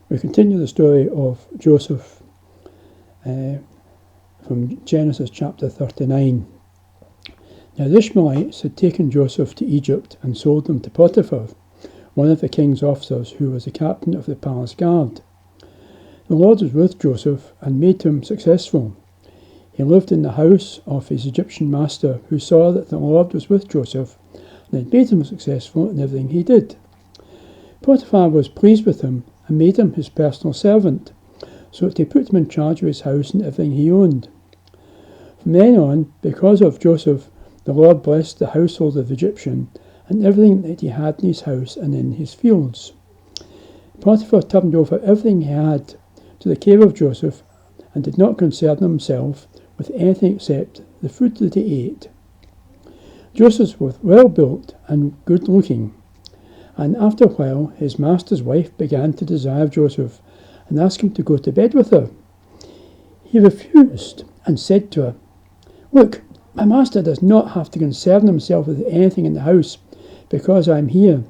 We continue the story of Joseph from Genesis chapter 39. Now the Ishmaelites had taken Joseph to Egypt and sold him to Potiphar, one of the king's officers who was the captain of the palace guard. The Lord was with Joseph and made him successful. He lived in the house of his Egyptian master, who saw that the Lord was with Joseph and had made him successful in everything he did. Potiphar was pleased with him and made him his personal servant, so that he put him in charge of his house and everything he owned. From then on, because of Joseph, the Lord blessed the household of the Egyptian and everything that he had in his house and in his fields. Potiphar turned over everything he had to the care of Joseph and did not concern himself with anything except the food that he ate. Joseph was well built and good looking, and after a while his master's wife began to desire Joseph and asked him to go to bed with her. He refused and said to her, "Look, my master does not have to concern himself with anything in the house because I am here.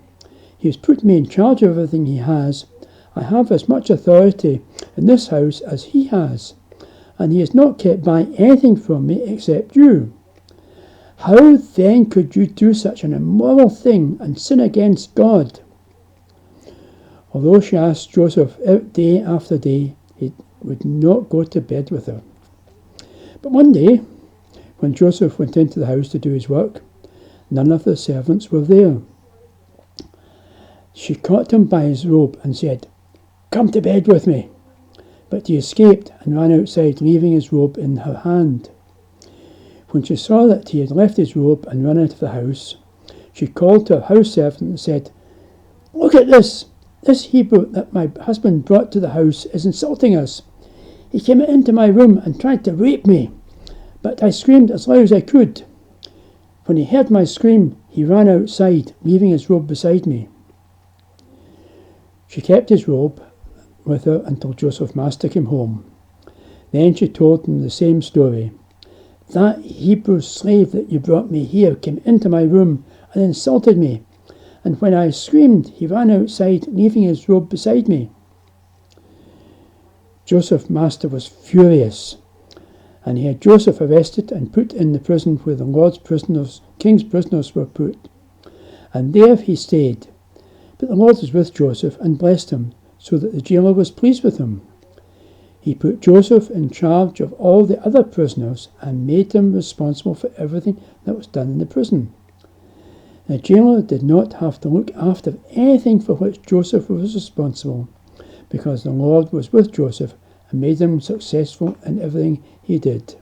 He has put me in charge of everything he has. I have as much authority in this house as he has, and he has not kept back anything from me except you. How then could you do such an immoral thing and sin against God?" Although she asked Joseph day after day, he would not go to bed with her. But one day, when Joseph went into the house to do his work, none of the servants were there. She caught him by his robe and said, "Come to bed with me." But he escaped and ran outside, leaving his robe in her hand. When she saw that he had left his robe and run out of the house, she called to her house servant and said, "Look at this! This Hebrew that my husband brought to the house is insulting us. He came into my room and tried to rape me, but I screamed as loud as I could. When he heard my scream, he ran outside, leaving his robe beside me." She kept his robe with her until Joseph's master came home. Then she told him the same story. "That Hebrew slave that you brought me here came into my room and insulted me, and when I screamed, he ran outside, leaving his robe beside me." Joseph's master was furious, and he had Joseph arrested and put in the prison where the Lord's prisoners, king's prisoners, were put. And there he stayed. But the Lord was with Joseph and blessed him, so that the jailer was pleased with him. He put Joseph in charge of all the other prisoners and made him responsible for everything that was done in the prison. The jailer did not have to look after anything for which Joseph was responsible, because the Lord was with Joseph and made him successful in everything he did.